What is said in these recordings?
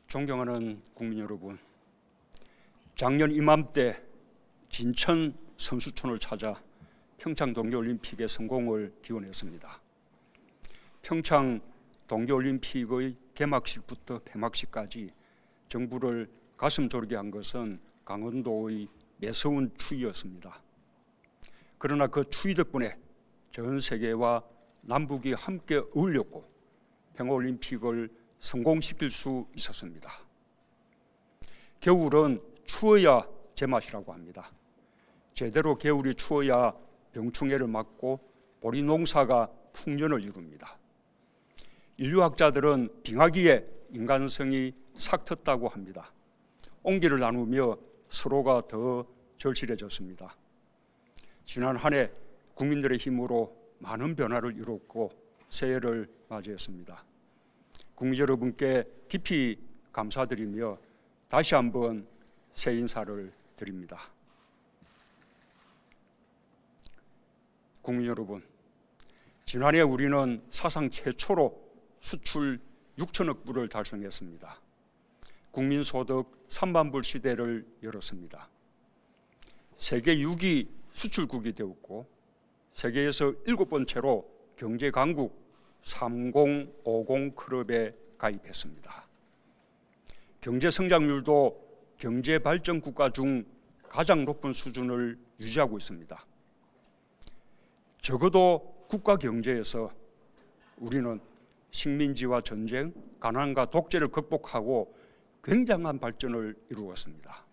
존경하는 국민 여러분, 작년 이맘때 진천 선수촌을 찾아 평창 동계올림픽의 성공을 기원했습니다. 평창 동계올림픽의 개막식부터 폐막식까지 정부를 가슴 졸이게 한 것은 강원도의 매서운 추위였습니다. 그러나 그 추위 덕분에 전 세계와 남북이 함께 어울렸고 평화올림픽을 성공시킬 수 있었습니다. 겨울은 추워야 제맛이라고 합니다. 제대로 겨울이 추워야 병충해를 막고 보리 농사가 풍년을 이룹니다. 인류학자들은 빙하기에 인간성이 삭텄다고 합니다. 온기를 나누며 서로가 더 절실해졌습니다. 지난 한 해 국민들의 힘으로 많은 변화를 이뤘고 새해를 맞이했습니다. 국민 여러분께 깊이 감사드리며 다시 한번 새해 인사를 드립니다. 국민 여러분, 지난해 우리는 사상 최초로 수출 6천억 불을 달성했습니다. 국민소득 3만 불 시대를 열었습니다. 세계 6위 수출국이 되었고 세계에서 7번째로 경제강국 3050 클럽에 가입했습니다. 경제 성장률도 경제 발전 국가 중 가장 높은 수준을 유지하고 있습니다. 적어도 국가 경제에서 우리는 식민지와 전쟁, 가난과 독재를 극복하고 굉장한 발전을 이루었습니다.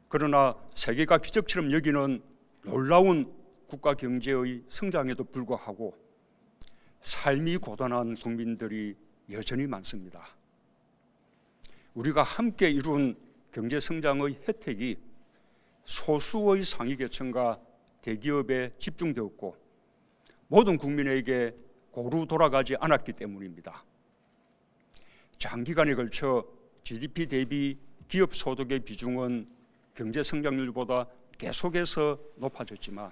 그러나 세계가 기적처럼 여기는 놀라운 국가 경제의 성장에도 불구하고 삶이 고단한 국민들이 여전히 많습니다. 우리가 함께 이룬 경제 성장의 혜택이 소수의 상위 계층과 대기업에 집중되었고 모든 국민에게 고루 돌아가지 않았기 때문입니다. 장기간에 걸쳐 GDP 대비 기업 소득의 비중은 경제 성장률보다 계속해서 높아졌지만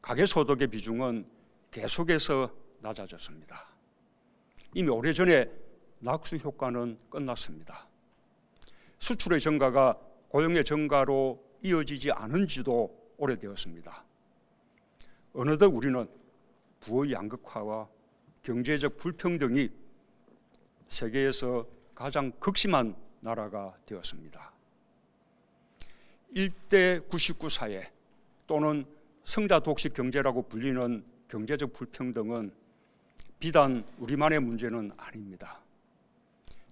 가계 소득의 비중은 계속해서 낮아졌습니다. 이미 오래전에 낙수 효과는 끝났습니다. 수출의 증가가 고용의 증가로 이어지지 않은 지도 오래되었습니다. 어느덧 우리는 부의 양극화와 경제적 불평등이 세계에서 가장 극심한 나라가 되었습니다. 1대 99 사회 또는 성자 독식 경제라고 불리는 경제적 불평등은 비단 우리만의 문제는 아닙니다.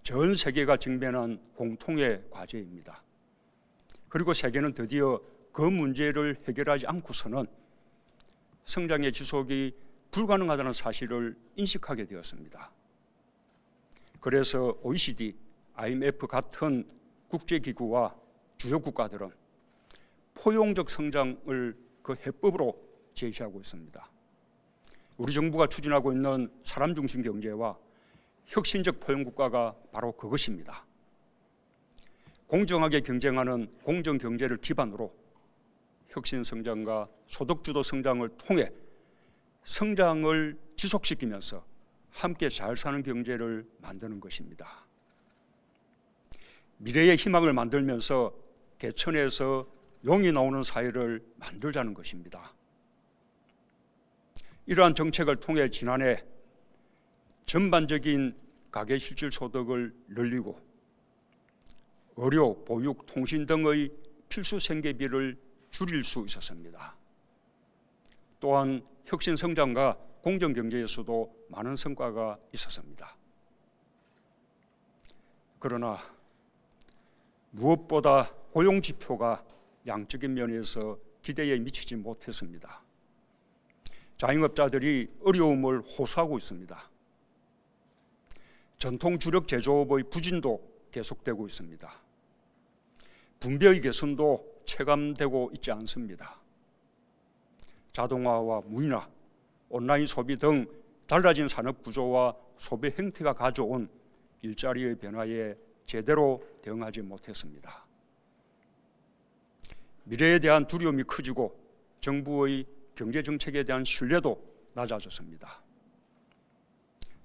전 세계가 직면한 공통의 과제입니다. 그리고 세계는 드디어 그 문제를 해결하지 않고서는 성장의 지속이 불가능하다는 사실을 인식하게 되었습니다. 그래서 OECD, IMF 같은 국제기구와 주요 국가들은 포용적 성장을 그 해법으로 제시하고 있습니다. 우리 정부가 추진하고 있는 사람 중심 경제와 혁신적 포용국가가 바로 그것입니다. 공정하게 경쟁하는 공정경제를 기반으로 혁신성장과 소득주도 성장을 통해 성장을 지속시키면서 함께 잘 사는 경제를 만드는 것입니다. 미래의 희망을 만들면서 개천에서 용이 나오는 사회를 만들자는 것입니다. 이러한 정책을 통해 지난해 전반적인 가계 실질 소득을 늘리고 의료, 보육, 통신 등의 필수 생계비를 줄일 수 있었습니다. 또한 혁신 성장과 공정 경제에서도 많은 성과가 있었습니다. 그러나 무엇보다 고용 지표가 양적인 면에서 기대에 미치지 못했습니다. 자영업자들이 어려움을 호소하고 있습니다. 전통 주력 제조업의 부진도 계속되고 있습니다. 분배의 개선도 체감되고 있지 않습니다. 자동화와 무인화, 온라인 소비 등 달라진 산업 구조와 소비 행태가 가져온 일자리의 변화에 제대로 대응하지 못했습니다. 미래에 대한 두려움이 커지고 정부의 경제 정책에 대한 신뢰도 낮아졌습니다.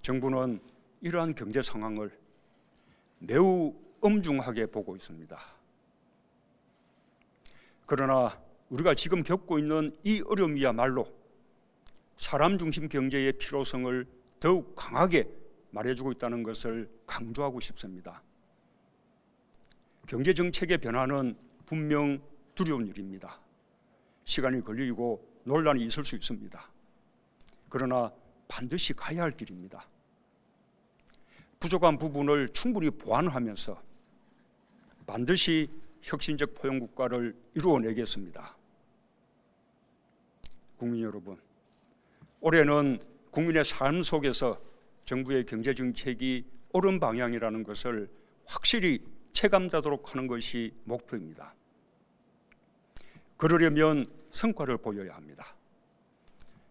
정부는 이러한 경제 상황을 매우 엄중하게 보고 있습니다. 그러나 우리가 지금 겪고 있는 이 어려움이야말로 사람 중심 경제의 필요성을 더욱 강하게 말해주고 있다는 것을 강조하고 싶습니다. 경제 정책의 변화는 분명 두려운 일입니다. 시간이 걸리고 논란이 있을 수 있습니다. 그러나 반드시 가야 할 길입니다. 부족한 부분을 충분히 보완하면서 반드시 혁신적 포용국가를 이루어내겠습니다. 국민 여러분, 올해는 국민의 삶 속에서 정부의 경제정책이 옳은 방향이라는 것을 확실히 체감되도록 하는 것이 목표입니다. 그러려면 성과를 보여야 합니다.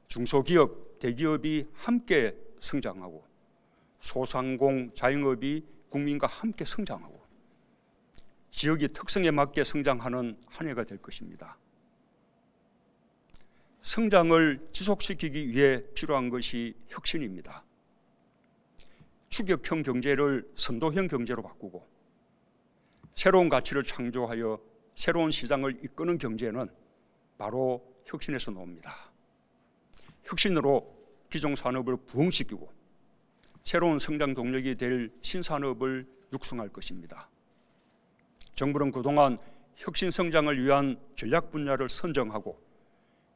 중소기업, 대기업이 함께 성장하고 소상공, 자영업이 국민과 함께 성장하고 지역의 특성에 맞게 성장하는 한 해가 될 것입니다. 성장을 지속시키기 위해 필요한 것이 혁신입니다. 추격형 경제를 선도형 경제로 바꾸고 새로운 가치를 창조하여 새로운 시장을 이끄는 경제는 바로 혁신에서 나옵니다. 혁신으로 기존 산업을 부흥시키고 새로운 성장 동력이 될 신산업을 육성할 것입니다. 정부는 그동안 혁신 성장을 위한 전략 분야를 선정하고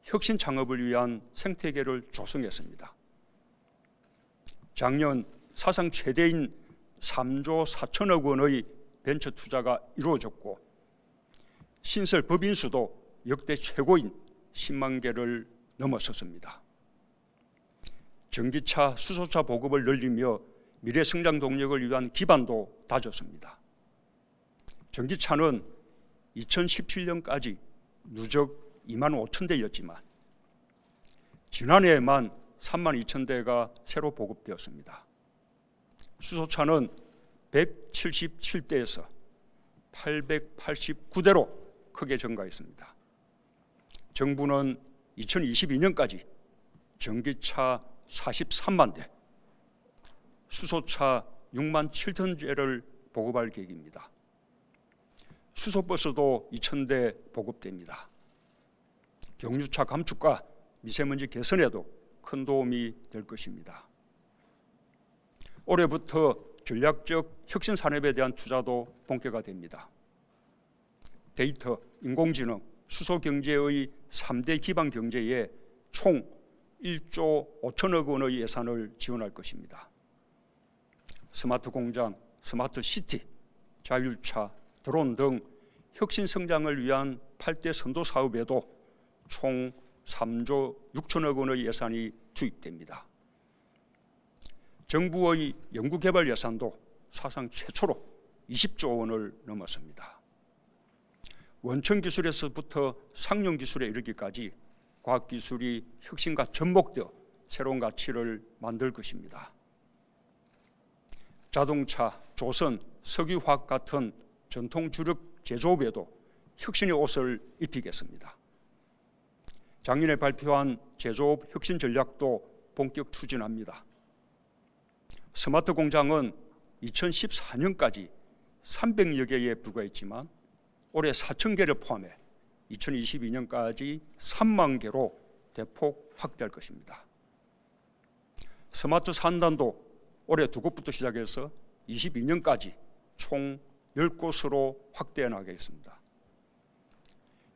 혁신 창업을 위한 생태계를 조성했습니다. 작년 사상 최대인 3조 4천억 원의 벤처 투자가 이루어졌고 신설 법인 수도 역대 최고인 10만 개를 넘어섰습니다. 전기차, 수소차 보급을 늘리며 미래 성장 동력을 위한 기반도 다졌습니다. 전기차는 2017년까지 누적 2만 5천 대였지만 지난해에만 3만 2천 대가 새로 보급되었습니다. 수소차는 177대에서 889대로 크게 증가했습니다. 정부는 2022년까지 전기차 43만 대, 수소차 6만 7천 대를 보급할 계획입니다. 수소버스도 2,000대 보급됩니다. 경유차 감축과 미세먼지 개선에도 큰 도움이 될 것입니다. 올해부터 전략적 혁신 산업에 대한 투자도 본격화됩니다. 데이터, 인공지능, 수소 경제의 3대 기반 경제에 총 1조 5천억 원의 예산을 지원할 것입니다. 스마트 공장, 스마트 시티, 자율차, 드론 등 혁신 성장을 위한 8대 선도 사업에도 총 3조 6천억 원의 예산이 투입됩니다. 정부의 연구개발 예산도 사상 최초로 20조 원을 넘었습니다. 원천 기술에서부터 상용 기술에 이르기까지 과학기술이 혁신과 접목되어 새로운 가치를 만들 것입니다. 자동차, 조선, 석유화학 같은 전통 주력 제조업에도 혁신의 옷을 입히겠습니다. 작년에 발표한 제조업 혁신 전략도 본격 추진합니다. 스마트 공장은 2014년까지 300여 개에 불과했지만 올해 4천 개를 포함해 2022년까지 3만 개로 대폭 확대할 것입니다. 스마트 산단도 올해 2곳부터 시작해서 22년까지 총 10곳으로 확대해 나가겠습니다.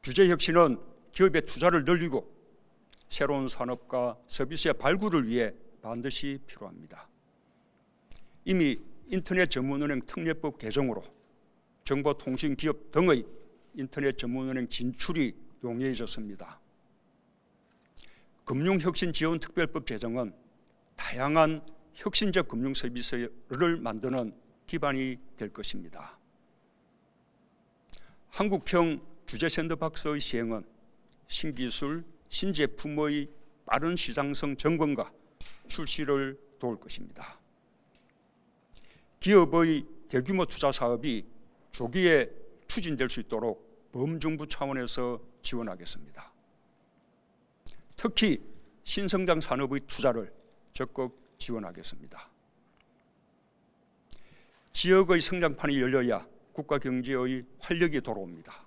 규제 혁신은 기업의 투자를 늘리고 새로운 산업과 서비스의 발굴을 위해 반드시 필요합니다. 이미 인터넷 전문은행 특례법 개정으로 정보통신기업 등의 인터넷 전문은행 진출이 용이해졌습니다. 금융혁신지원특별법 제정은 다양한 혁신적 금융 서비스를 만드는 기반이 될 것입니다. 한국형 규제 샌드박스의 시행은 신기술, 신제품의 빠른 시장성 점검과 출시를 도울 것입니다. 기업의 대규모 투자 사업이 조기에 추진될 수 있도록 범정부 차원에서 지원하겠습니다. 특히 신성장 산업의 투자를 적극 지원하겠습니다. 지역의 성장판이 열려야 국가 경제의 활력이 돌아옵니다.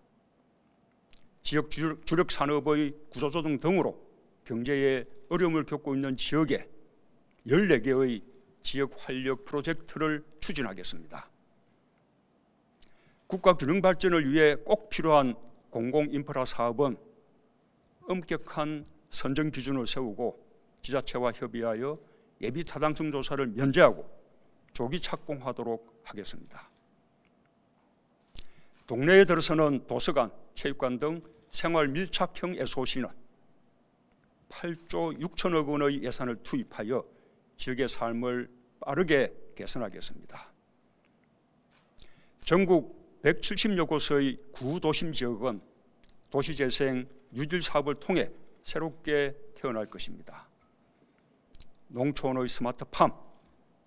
지역 주력 산업의 구조조정 등으로 경제에 어려움을 겪고 있는 지역에 14개의 지역 활력 프로젝트를 추진하겠습니다. 국가 균형 발전을 위해 꼭 필요한 공공인프라 사업은 엄격한 선정 기준을 세우고 지자체와 협의하여 예비 타당성 조사를 면제하고 조기 착공하도록 하겠습니다. 동네에 들어서는 도서관, 체육관 등 생활 밀착형 SOC는 8조 6천억 원의 예산을 투입하여 지역의 삶을 빠르게 개선하겠습니다. 전국 170여 곳의 구도심 지역은 도시재생 유질 사업을 통해 새롭게 태어날 것입니다. 농촌의 스마트팜,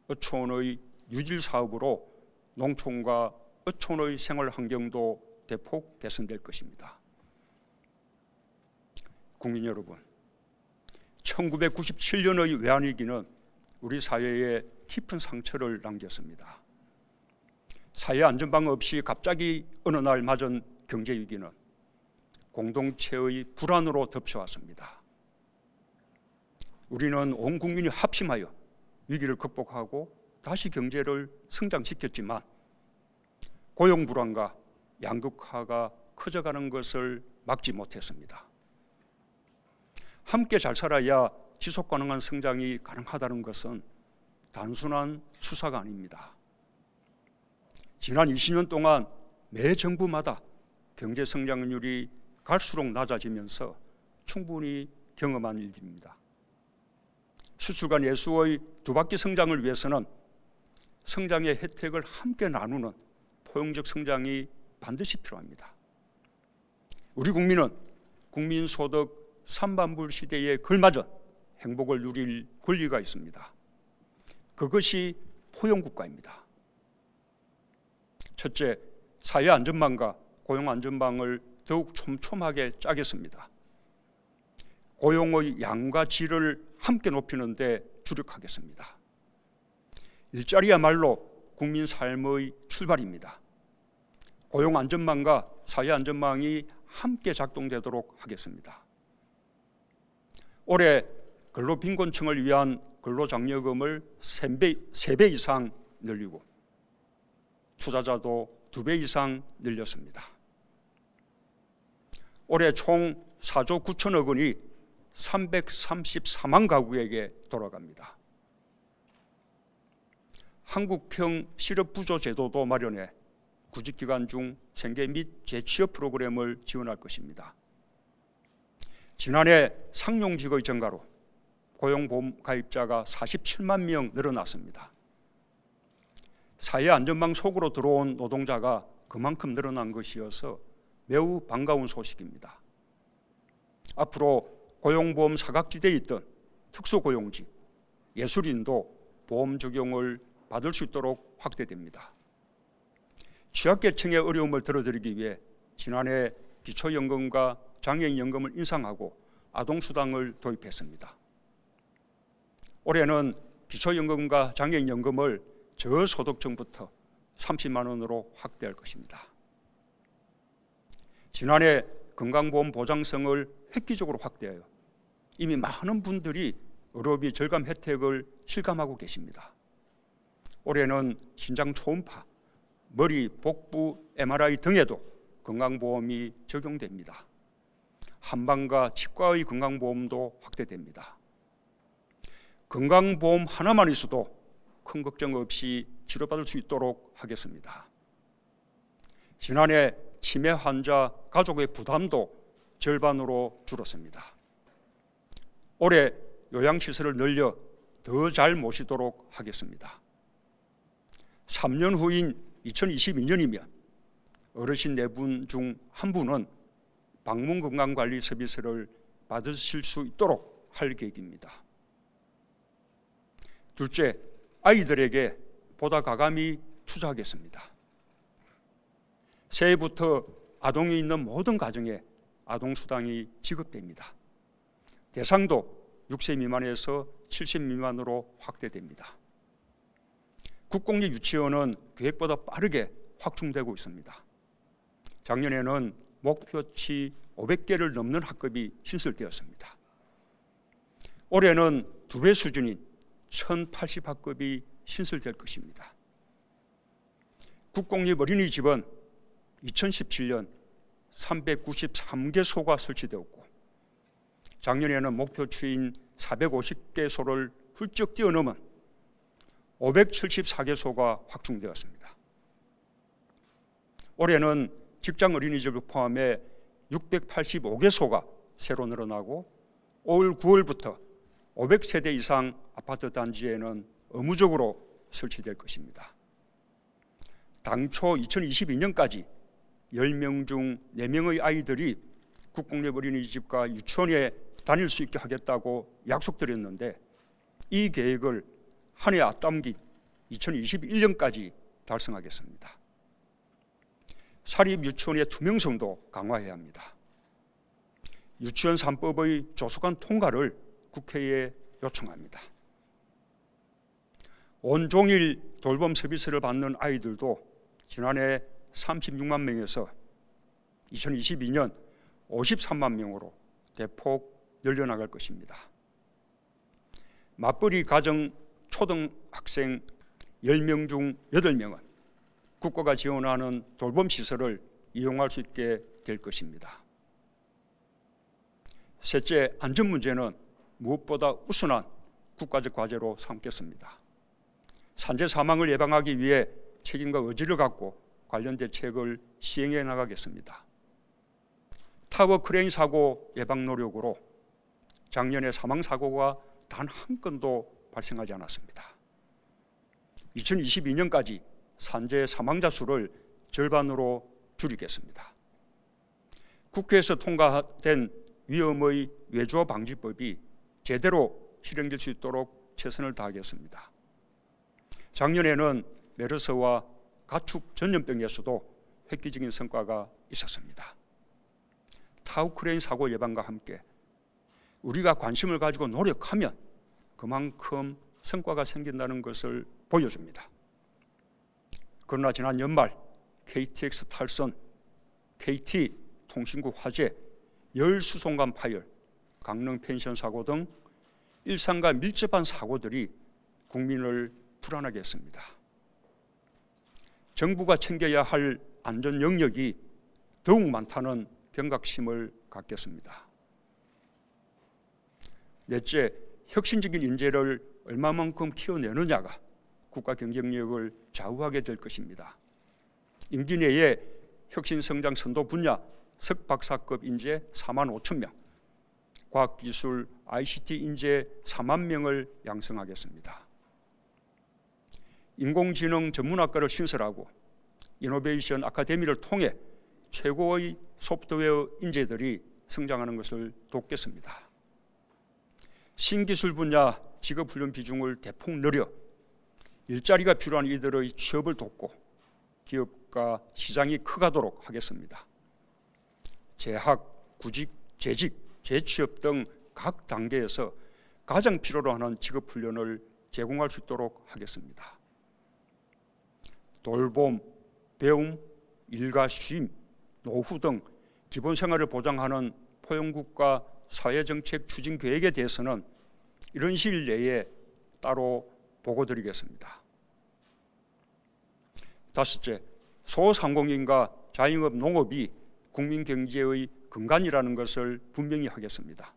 어촌의 유질 사업으로 농촌과 어촌의 생활 환경도 대폭 개선될 것입니다. 국민 여러분, 1997년의 외환위기는 우리 사회에 깊은 상처를 남겼습니다. 사회 안전망 없이 갑자기 어느 날 맞은 경제위기는 공동체의 불안으로 덮쳐왔습니다. 우리는 온 국민이 합심하여 위기를 극복하고 다시 경제를 성장시켰지만 고용 불안과 양극화가 커져가는 것을 막지 못했습니다. 함께 잘 살아야 지속 가능한 성장이 가능하다는 것은 단순한 수사가 아닙니다. 지난 20년 동안 매 정부마다 경제 성장률이 갈수록 낮아지면서 충분히 경험한 일입니다. 수출과 내수의 두 바퀴 성장을 위해서는 성장의 혜택을 함께 나누는 포용적 성장이 반드시 필요합니다. 우리 국민은 국민소득 3만불 시대에 걸맞은 행복을 누릴 권리가 있습니다. 그것이 포용국가입니다. 첫째, 사회 안전망과 고용 안전망을 더욱 촘촘하게 짜겠습니다. 고용의 양과 질을 함께 높이는 데 주력하겠습니다. 일자리야말로 국민 삶의 출발입니다. 고용 안전망과 사회 안전망이 함께 작동되도록 하겠습니다. 올해 근로빈곤층을 위한 근로장려금을 3배 이상 늘리고 투자자도 2배 이상 늘렸습니다. 올해 총 4조 9천억 원이 334만 가구에게 돌아갑니다. 한국형 실업부조 제도도 마련해 구직기간 중 생계 및 재취업 프로그램을 지원할 것입니다. 지난해 상용직의 증가로 고용보험 가입자가 47만 명 늘어났습니다. 사회 안전망 속으로 들어온 노동자가 그만큼 늘어난 것이어서 매우 반가운 소식입니다. 앞으로 고용보험 사각지대에 있던 특수고용직, 예술인도 보험 적용을 받을 수 있도록 확대됩니다. 취약계층의 어려움을 덜어드리기 위해 지난해 기초연금과 장애인연금을 인상하고 아동수당을 도입했습니다. 올해는 기초연금과 장애인연금을 저소득층부터 30만 원으로 확대할 것입니다. 지난해 건강보험 보장성을 획기적으로 확대하여 이미 많은 분들이 의료비 절감 혜택을 실감하고 계십니다. 올해는 신장 초음파, 머리, 복부, MRI 등에도 건강보험이 적용됩니다. 한방과 치과의 건강보험도 확대됩니다. 건강보험 하나만 있어도 큰 걱정 없이 치료받을 수 있도록 하겠습니다. 지난해 치매 환자 가족의 부담도 절반으로 줄었습니다. 올해 요양시설을 늘려 더 잘 모시도록 하겠습니다. 3년 후인 2022년이면 어르신 4분 중 1분은 방문건강관리 서비스를 받으실 수 있도록 할 계획입니다. 둘째, 아이들에게 보다 과감히 투자하겠습니다. 새해부터 아동이 있는 모든 가정에 아동수당이 지급됩니다. 대상도 6세 미만에서 7세 미만으로 확대됩니다. 국공립 유치원은 계획보다 빠르게 확충되고 있습니다. 작년에는 목표치 500개를 넘는 학급이 신설되었습니다. 올해는 2배 수준인 1080학급이 신설될 것입니다. 국공립 어린이집은 2017년 393개소가 설치되었고 작년에는 목표치인 450개소를 훌쩍 뛰어넘은 574개소가 확충되었습니다. 올해는 직장 어린이집을 포함해 685개소가 새로 늘어나고 올 9월부터 500세대 이상 아파트 단지에는 의무적으로 설치될 것입니다. 당초 2022년까지 10명 중 4명의 아이들이 국공립 어린이집과 유치원에 다닐 수 있게 하겠다고 약속드렸는데 이 계획을 한 해 앞당긴 2021년까지 달성하겠습니다. 사립 유치원의 투명성도 강화해야 합니다. 유치원 3법의 조속한 통과를 국회에 요청합니다. 온종일 돌봄 서비스를 받는 아이들도 지난해 36만 명에서 2022년 53만 명으로 대폭 늘려나갈 것입니다. 맞벌이 가정 초등학생 10명 중 8명은 국가가 지원하는 돌봄 시설을 이용할 수 있게 될 것입니다. 셋째, 안전 문제는 무엇보다 우선한 국가적 과제로 삼겠습니다. 산재 사망을 예방하기 위해 책임과 의지를 갖고 관련 대책을 시행해 나가겠습니다. 타워 크레인 사고 예방 노력으로 작년에 사망 사고가 단 한 건도 발생하지 않았습니다. 2022년까지 산재 사망자 수를 절반으로 줄이겠습니다. 국회에서 통과된 위험의 외주화 방지법이 제대로 실행될 수 있도록 최선을 다하겠습니다. 작년에는 메르스와 가축 전염병에서도 획기적인 성과가 있었습니다. 타워 크레인 사고 예방과 함께 우리가 관심을 가지고 노력하면 그만큼 성과가 생긴다는 것을 보여줍니다. 그러나 지난 연말 KTX 탈선, KT 통신국 화재, 열수송관 파열, 강릉 펜션 사고 등 일상과 밀접한 사고들이 국민을 불안하게 했습니다. 정부가 챙겨야 할 안전 영역이 더욱 많다는 경각심을 갖겠습니다. 넷째, 혁신적인 인재를 얼마만큼 키워내느냐가 국가 경쟁력을 좌우하게 될 것입니다. 임기 내에 혁신성장 선도 분야 석박사급 인재 4만 5천 명, 과학기술 ICT 인재 4만 명을 양성하겠습니다. 인공지능 전문학과를 신설하고 이노베이션 아카데미를 통해 최고의 소프트웨어 인재들이 성장하는 것을 돕겠습니다. 신기술 분야 직업훈련 비중을 대폭 늘려 일자리가 필요한 이들의 취업을 돕고 기업과 시장이 커가도록 하겠습니다. 재학, 구직, 재직, 재취업 등 각 단계에서 가장 필요로 하는 직업훈련을 제공할 수 있도록 하겠습니다. 돌봄, 배움, 일과 쉼, 노후 등 기본생활을 보장하는 포용국가 사회정책 추진 계획에 대해서는 이런 시일 내에 따로 보고드리겠습니다. 다섯째, 소상공인과 자영업 농업이 국민 경제의 근간이라는 것을 분명히 하겠습니다.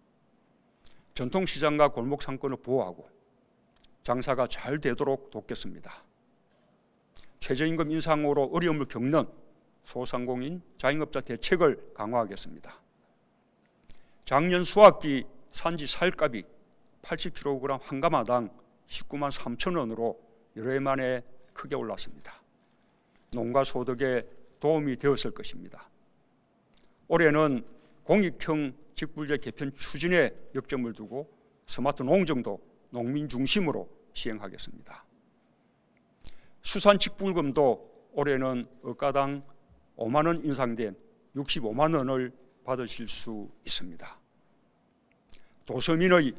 전통시장과 골목 상권을 보호하고 장사가 잘 되도록 돕겠습니다. 최저임금 인상으로 어려움을 겪는 소상공인, 자영업자 대책을 강화하겠습니다. 작년 수확기 산지 쌀값이 80kg 한 가마당 19만 3천 원으로 여러 해 만에 크게 올랐습니다. 농가 소득에 도움이 되었을 것입니다. 올해는 공익형 직불제 개편 추진에 역점을 두고 스마트 농정도 농민 중심으로 시행하겠습니다. 수산 직불금도 올해는 억가당 5만 원 인상된 65만 원을 받으실 수 있습니다. 도서민의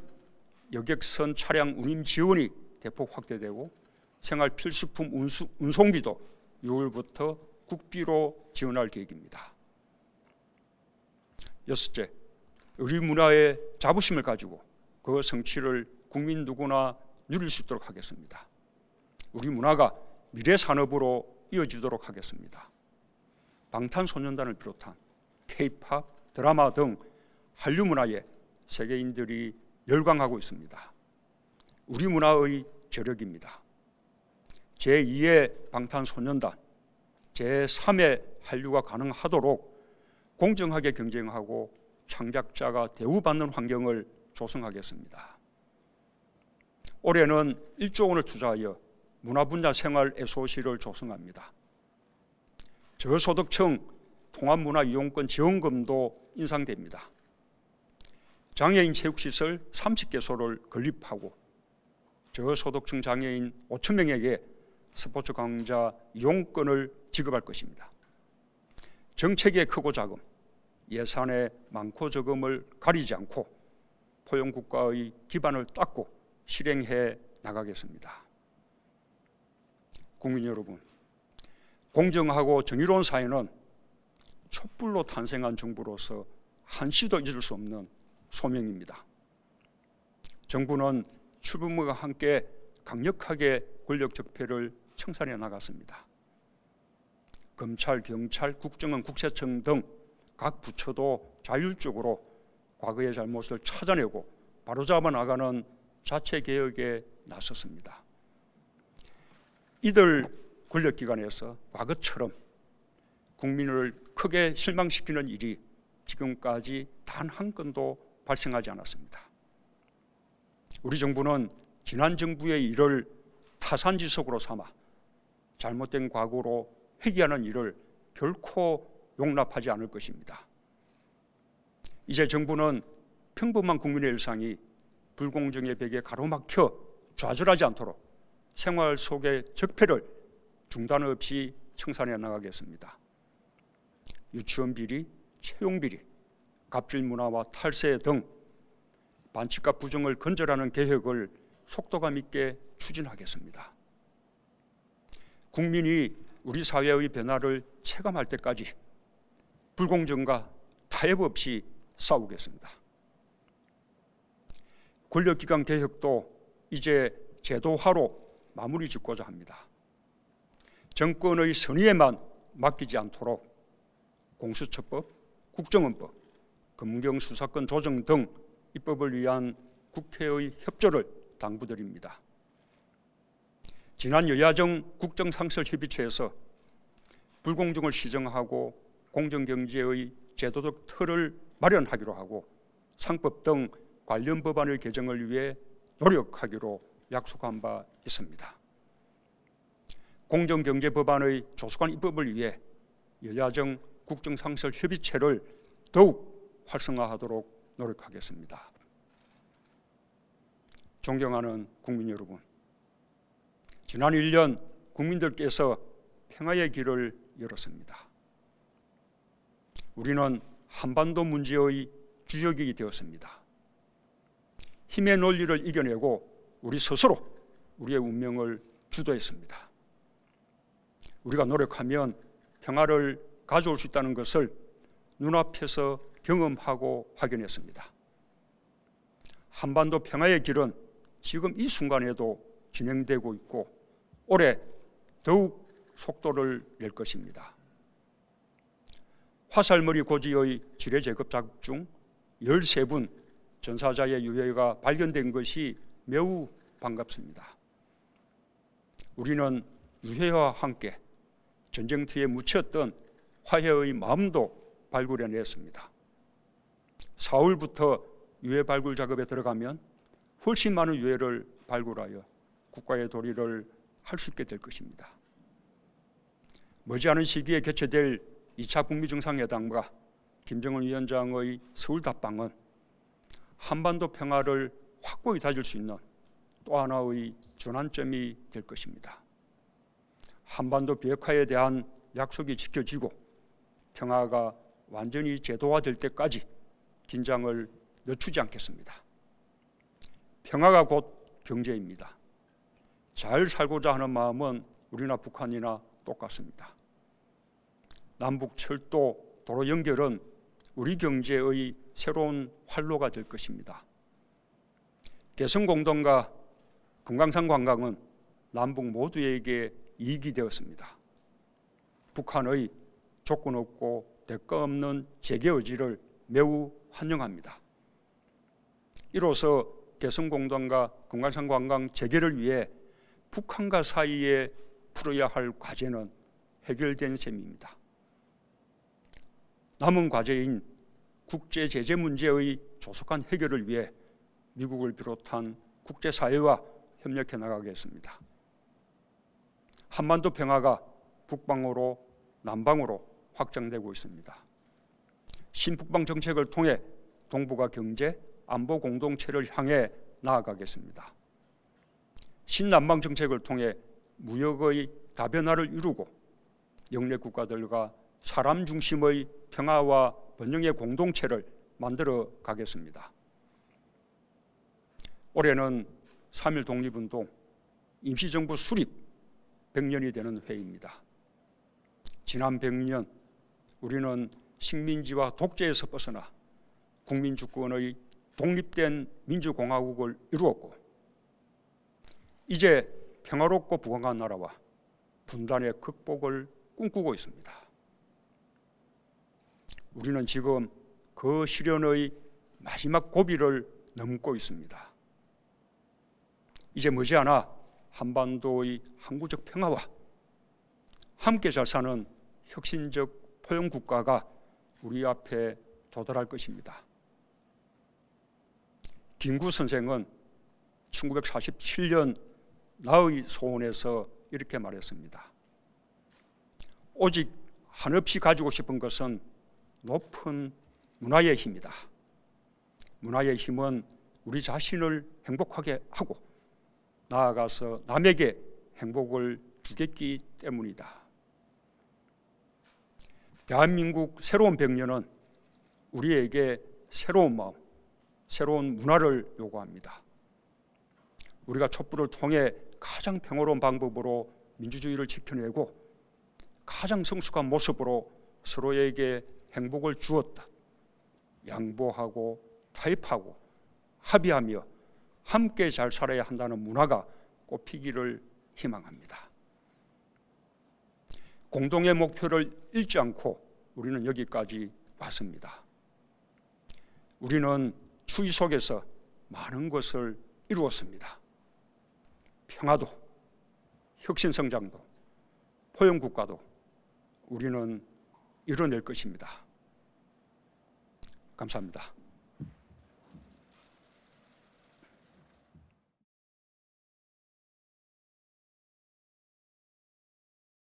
여객선 차량 운임 지원이 대폭 확대되고 생활 필수품 운송비도 6월부터 국비로 지원할 계획입니다. 여섯째, 우리 문화의 자부심을 가지고 그 성취를 국민 누구나 누릴 수 있도록 하겠습니다. 우리 문화가 미래 산업으로 이어지도록 하겠습니다. 방탄소년단을 비롯한 K-팝, 드라마 등 한류 문화에 세계인들이 열광하고 있습니다. 우리 문화의 저력입니다. 제2의 방탄소년단, 제3의 한류가 가능하도록 공정하게 경쟁하고 창작자가 대우받는 환경을 조성하겠습니다. 올해는 1조 원을 투자하여 문화분야 생활 SOC를 조성합니다. 저소득층 통합문화이용권 지원금도 인상됩니다. 장애인 체육시설 30개소를 건립하고 저소득층 장애인 5천 명에게 스포츠 강좌 이용권을 지급할 것입니다. 정책의 크고 작음, 예산의 많고 적음을 가리지 않고 포용국가의 기반을 닦고 실행해 나가겠습니다. 국민 여러분, 공정하고 정의로운 사회는 촛불로 탄생한 정부로서 한시도 잊을 수 없는 소명입니다. 정부는 출범과 함께 강력하게 권력 적폐를 청산해 나갔습니다. 검찰, 경찰, 국정원, 국세청 등 각 부처도 자율적으로 과거의 잘못을 찾아내고 바로잡아 나가는 자체 개혁에 나섰습니다. 이들 권력기관에서 과거처럼 국민을 크게 실망시키는 일이 지금까지 단 한 건도 발생하지 않았습니다. 우리 정부는 지난 정부의 일을 타산지석으로 삼아 잘못된 과거로 회귀하는 일을 결코 용납하지 않을 것입니다. 이제 정부는 평범한 국민의 일상이 불공정의 벽에 가로막혀 좌절하지 않도록 생활 속의 적폐를 중단 없이 청산해 나가겠습니다. 유치원 비리, 채용 비리, 갑질 문화와 탈세 등 반칙과 부정을 건절하는 개혁을 속도감 있게 추진하겠습니다. 국민이 우리 사회의 변화를 체감할 때까지 불공정과 타협 없이 싸우겠습니다. 권력기관 개혁도 이제 제도화로 마무리 짓고자 합니다. 정권의 선의에만 맡기지 않도록 공수처법, 국정원법, 검경수사권 조정 등 입법을 위한 국회의 협조를 당부드립니다. 지난 여야정 국정상설협의체에서 불공정을 시정하고 공정경제의 제도적 틀을 마련하기로 하고 상법 등 관련 법안의 개정을 위해 노력하기로 약속한 바 있습니다. 공정경제 법안의 조속한 입법을 위해 여야정 국정상설협의체를 더욱 활성화하도록 노력하겠습니다. 존경하는 국민 여러분, 지난 1년 국민들께서 평화의 길을 열었습니다. 우리는 한반도 문제의 주역이 되었습니다. 힘의 논리를 이겨내고 우리 스스로 우리의 운명을 주도했습니다. 우리가 노력하면 평화를 가져올 수 있다는 것을 눈앞에서 경험하고 확인했습니다. 한반도 평화의 길은 지금 이 순간에도 진행되고 있고 올해 더욱 속도를 낼 것입니다. 화살머리 고지의 지뢰 제거 작업 중 13분 전사자의 유해가 발견된 것이 매우 반갑습니다. 우리는 유해와 함께 전쟁터에 묻혔던 화해의 마음도 발굴해냈습니다. 4월부터 유해 발굴 작업에 들어가면 훨씬 많은 유해를 발굴하여 국가의 도리를 할 수 있게 될 것입니다. 머지않은 시기에 개최될 2차 북미 정상회담과 김정은 위원장의 서울 답방은 한반도 평화를 확고히 다질 수 있는 또 하나의 전환점이 될 것입니다. 한반도 비핵화에 대한 약속이 지켜지고 평화가 완전히 제도화될 때까지 긴장을 늦추지 않겠습니다. 평화가 곧 경제입니다. 잘 살고자 하는 마음은 우리나 북한이나 똑같습니다. 남북 철도, 도로 연결은 우리 경제의 새로운 활로가 될 것입니다. 개성공단과 금강산 관광은 남북 모두에게 이익이 되었습니다. 북한의 조건 없고 대가 없는 재개 의지를 매우 환영합니다. 이로써 개성공단과 금강산 관광 재개를 위해 북한과 사이에 풀어야 할 과제는 해결된 셈입니다. 남은 과제인 국제 제재 문제의 조속한 해결을 위해 미국을 비롯한 국제사회와 협력해 나가겠습니다. 한반도 평화가 북방으로 남방으로 확장되고 있습니다. 신북방 정책을 통해 동북아 경제, 안보 공동체를 향해 나아가겠습니다. 신남방 정책을 통해 무역의 다변화를 이루고 영내 국가들과 사람 중심의 평화와 번영의 공동체를 만들어 가겠습니다. 올해는 3.1 독립운동 임시정부 수립 100년이 되는 해입니다. 지난 100년 우리는 식민지와 독재에서 벗어나 국민주권의 독립된 민주공화국을 이루었고 이제 평화롭고 부강한 나라와 분단의 극복을 꿈꾸고 있습니다. 우리는 지금 그 시련의 마지막 고비를 넘고 있습니다. 이제 머지않아 한반도의 항구적 평화와 함께 잘 사는 혁신적 포용 국가가 우리 앞에 도달할 것입니다. 김구 선생은 1947년 나의 소원에서 이렇게 말했습니다. 오직 한없이 가지고 싶은 것은 높은 문화의 힘이다. 문화의 힘은 우리 자신을 행복하게 하고 나아가서 남에게 행복을 주겠기 때문이다. 대한민국 새로운 100년은 우리에게 새로운 마음, 새로운 문화를 요구합니다. 우리가 촛불을 통해 가장 평화로운 방법으로 민주주의를 지켜내고 가장 성숙한 모습으로 서로에게 행복을 주었다. 양보하고 타협하고 합의하며 함께 잘 살아야 한다는 문화가 꽃피기를 희망합니다. 공동의 목표를 잃지 않고 우리는 여기까지 왔습니다. 우리는 추위 속에서 많은 것을 이루었습니다. 평화도, 혁신성장도, 포용국가도 우리는 이뤄낼 것입니다. 감사합니다.